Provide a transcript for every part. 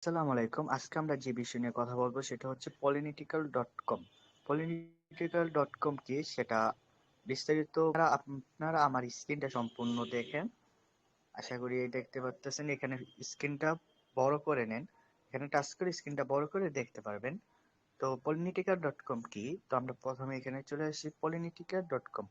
আসসালামু আলাইকুম। আজকে আমরা যে বিষয় নিয়ে কথা বলবো সেটা হচ্ছে পলিটিক্যাল.কম। পলিটিক্যাল.কম কি সেটা বিস্তারিত আপনারা আমার স্ক্রিনটা সম্পূর্ণ দেখেন। আশা করি দেখতে পারতেছেন। এখানে স্ক্রিনটা বড় করে নেন। এখানে টাচ করে স্ক্রিনটা বড় করে দেখতে পারবেন। তো পলিটিক্যাল.কম কি? তো আমরা প্রথমে এখানে চলে আসি পলিটিক্যাল.কম।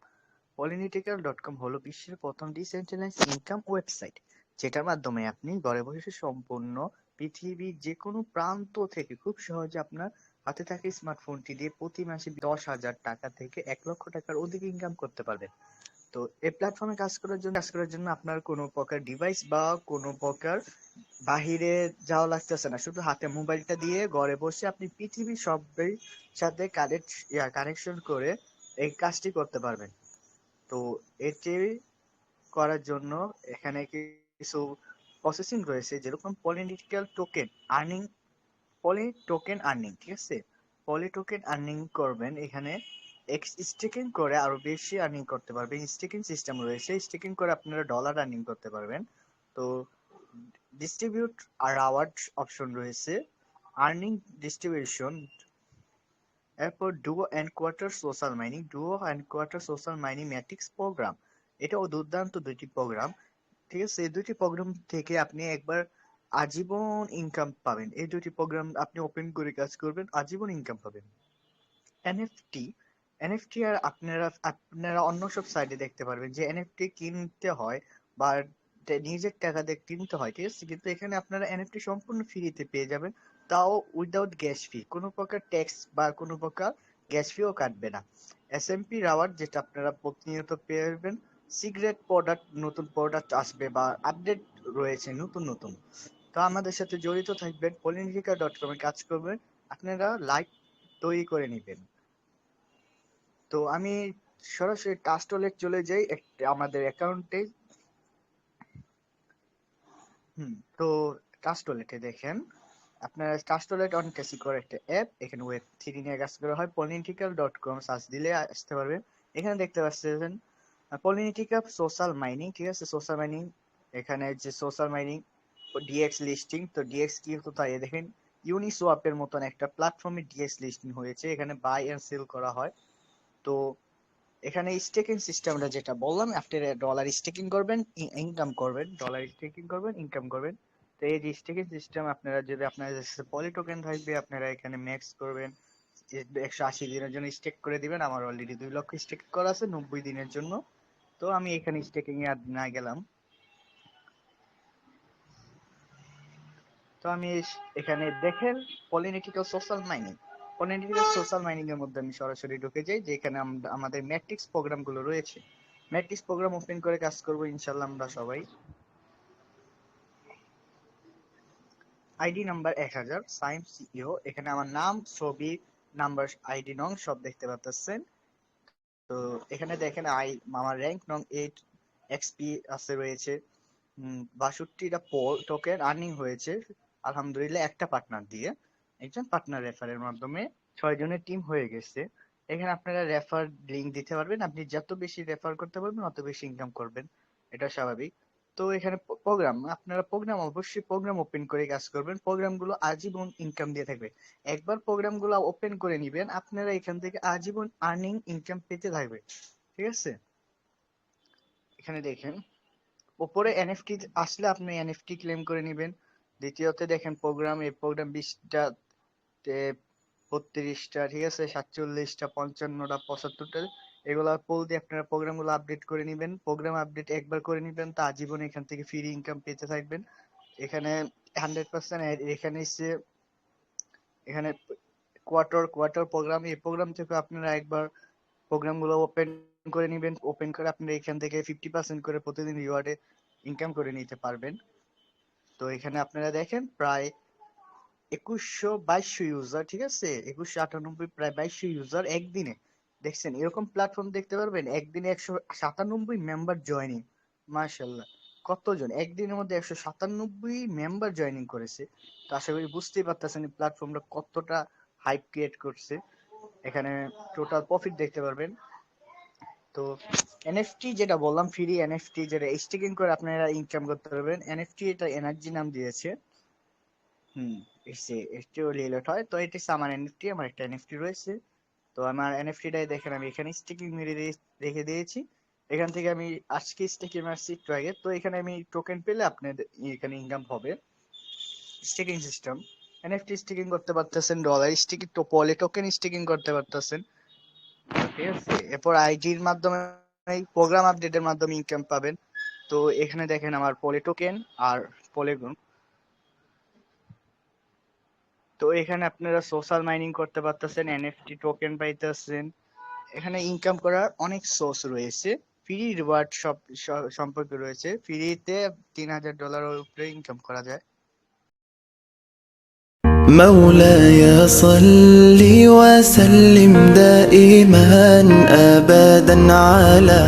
পলিটিক্যাল.কম হলো বিশ্বের প্রথম ডিসেন্ট্রালাইজড ইনকাম ওয়েবসাইট, যেটার মাধ্যমে আপনি ঘরে বসে সম্পূর্ণ পৃথিবীর যে কোনো প্রান্ত থেকে খুব সহজে আপনার হাতে থাকা স্মার্টফোনটি দিয়ে প্রতি মাসে 10,000 টাকা থেকে 1 লক্ষ টাকার অধিক ইনকাম করতে পারবেন। তো এই প্ল্যাটফর্মে কাজ করার জন্য আপনার কোনো প্রকার ডিভাইস বা কোনো প্রকার বাহিরে যাওয়া লাগতেছে না। শুধু হাতে মোবাইলটা দিয়ে ঘরে বসে আপনি পৃথিবীর সবের সাথে কানেকশন করে এই কাজটি করতে পারবেন। তো এটি করার জন্য এখানে কিছু প্রসেসিং রয়েছে, যেরকম পলিটিক্যাল টোকেন আর্নিং। ঠিক আছে? পলি টোকেন আর্নিং করবেন এখানে। স্টেকিং করে আরো বেশি আর্নিং করতে পারবেন। স্টেকিং সিস্টেম রয়েছে, স্টেকিং করে আপনারা ডলার আর্নিং করতে পারবেন। তো ডিস্ট্রিবিউট আর আওয়ার্ড অপশন রয়েছে, আর্নিং ডিস্ট্রিবিউশন। এরপর duo and quarter social mining matrix programme. এটাও দুর্দান্ত দুইটি প্রোগ্রাম। ঠিক আছে? এই দুইটি প্রোগ্রাম থেকে আপনি একবার আজীবন ইনকাম পাবেন। এই দুইটি প্রোগ্রাম আপনি ওপেন করে কাজ করবেন, আজীবন ইনকাম পাবেন। এনএফটি। এনএফটি আর আপনারা অন্য সব সাইটে দেখতে পারবেন যে এনএফটি কিনতে হয় বা নিজের টাকা দিয়ে কিনতে হয়। ঠিক আছে? কিন্তু এখানে আপনারা এনএফটি সম্পূর্ণ ফ্রিতে পেয়ে যাবেন, তাও উইদাউট গ্যাস ফি। কোনো প্রকার ট্যাক্স বা কোনো প্রকার গ্যাস ফিও কাটবে না। এসএমপি রাওয়ার্ড, যেটা আপনারা প্রতিনিয়ত পেয়ে যাবেন। সিক্রেট প্রোডাক্ট, নতুন প্রোডাক্ট আসবে বা আপডেট রয়েছে নতুন নতুন। তো আমাদের সাথে জড়িত থাকবেন, পলিটিকা.কম এ কাজ করবেন, আপনারা লাইভ তৈরি করে নিবেন। তো আমি সরাসরি টাস্টলেট চলে যাই আমাদের অ্যাকাউন্টে। তো টাস্টলেটে দেখেন, আপনার টাস্টলেট অনেক সিকিউর একটা অ্যাপ। এখানে ওয়েব 3 নিয়ে কাজ করা হয়। পলিটিক্যাল.কম সার্চ দিলে আসতে পারবেন। এখানে দেখতে পাচ্ছেন পলিটিকা সোশ্যাল মাইনিং। ঠিক আছে? সোশ্যাল মাইনিং, এখানে যে সোশ্যাল মাইনিং ডিএক্স লিস্টিং। তো ডিএক্স কি কোথায় দেখেন, ইউনিসোয়াপ এর মতন একটা প্ল্যাটফর্মে ডিএক্স লিস্টিং হয়েছে। এখানে বাই এন্ড সেল করা হয়। তো এখানে স্টেকিং সিস্টেমটা যেটা বললাম, আপনি ডলার স্টেকিং করবেন, ইনকাম করবেন, ডলার স্টেকিং করবেন, ইনকাম করবেন। তো এই যে স্টেকিং সিস্টেম, আপনারা যদি আপনার পলি টোকেন থাকবে, আপনারা এখানে ম্যাক্স করবেন। 180 দিনের জন্য স্টেক করে দিবেন। আমার অলরেডি 2 লক্ষ স্টেক করা আছে 90 দিনের জন্য। তো আমি এখানে স্টেকিং এ আর না গেলাম। তো আমি এখানে দেখেন political social mining. Political social mining এর মধ্যে আমি সরাসরি ঢুকে যাই, যেখানে আমাদের ম্যাট্রিক্স প্রোগ্রাম গুলো রয়েছে। ম্যাট্রিক্স প্রোগ্রাম ওপেন করে কাজ করবো ইনশাল্লাহ আমরা সবাই। ID number 1000 Saim CEO. এখানে আমার নাম, ছবি, নাম্বার, আইডি নং সব দেখতে পাচ্ছেন। তো এখানে দেখেন আমার র্যাঙ্ক নং 8 এক্সপি আছে রয়েছে। 62টা টোকেন আর্নিং হয়েছে আলহামদুলিল্লাহ, একটা পার্টনার দিয়ে। একজন পার্টনার রেফারের মাধ্যমে 6 জনের টিম হয়ে গেছে। এখানে আপনারা রেফার লিংক দিতে পারবেন। আপনি যত বেশি রেফার করতে পারবেন তত বেশি ইনকাম করবেন, এটা স্বাভাবিক। তো এখানে আপনারা অবশ্যই প্রোগ্রাম ওপেন করে কাজ করবেন। প্রোগ্রাম গুলো আজীবন ইনকাম দিয়ে থাকবে। একবার প্রোগ্রাম গুলো ওপেন করে নিবেন, আপনারা এখান থেকে আজীবন আর্নিং ইনকাম পেতে থাকবে। ঠিক আছে? এখানে দেখেন উপরে এনএফটি আসলে আপনি এনএফটি ক্লেম করে নেবেন। দ্বিতীয়তে দেখেন প্রোগ্রাম, এই প্রোগ্রাম 20টা, 32টা, ঠিক আছে, 47টা, 55টা, 75টা, এগুলা পোল দিয়ে আপনারা প্রোগ্রাম গুলো আপডেট করে নেবেন। প্রোগ্রাম আপডেট একবার করে নেবেন, তা আজীবন এখান থেকে ফ্রি ইনকাম পেতে থাকবেন। এখানে 100% এখানে এসে এখানে কোয়ার্টার প্রোগ্রাম, এই প্রোগ্রাম থেকে আপনারা একবার প্রোগ্রাম গুলো ওপেন করে নেবেন। ওপেন করে আপনারা এখান থেকে 50% করে প্রতিদিন রিওয়ার্ডে ইনকাম করে নিতে পারবেন। তো এখানে আপনারা দেখেন প্রায় 2100-2200 ইউজার। ঠিক আছে? 2198, প্রায় 2200 ইউজার একদিনে। দেখছেন? এরকম প্ল্যাটফর্ম দেখতে পারবেন একদিনে 197 মেম্বার জয়নিং। মাশাল্লাহ, কতজন একদিনের মধ্যে 197 মেম্বার জয়নিং করেছে। তো আশা করি বুঝতেই পারতেছেন এই প্ল্যাটফর্মটা কতটা হাইপ ক্রিয়েট করছে। এখানে টোটাল প্রফিট দেখতে পারবেন। তো এনএফটি যেটা বললাম, ফ্রি এনএফটি যেটা স্টেকিং করে আপনারা ইনকাম করতে পারবেন। এনএফটি এটা এনার্জি নাম দিয়েছে। হুম, এসটিও রিলেট হয়। তো এটা হচ্ছে আমার এনএফটি, আমার একটা এনএফটি রয়েছে। তো আমার এনএফটিটাই দেখেন আমি এখানে স্টিকিং মেরে রেখে দিয়েছি। এখান থেকে আমি আজকে স্টিকিং মারছি একটু আগে। তো এখানে আমি টোকেন পেলে আপনার এখানে ইনকাম হবে। স্টিকিং সিস্টেম, এনএফটি স্টিকিং করতে পারতেছেন, ডলার স্টিকিং তো পলি টোকেন স্টিকিং করতে পারতেছেন। ঠিক আছে, এরপর আইডির মাধ্যমে প্রোগ্রাম আপডেটের মাধ্যমে ইনকাম পাবেন। তো এখানে দেখেন আমার পলি টোকেন আর পলিগন। তো এখানে আপনারা সোশ্যাল মাইনিং করতে পারতেছেন, এনএফটি টোকেন পাইতেছেন। এখানে ইনকাম করার অনেক সোর্স রয়েছে। ফ্রি রিওয়ার্ড সব সম্পর্কে রয়েছে। ফ্রিতে $3000 উপরে ইনকাম করা যায়। مولاي صل وسلم دائما أبدا على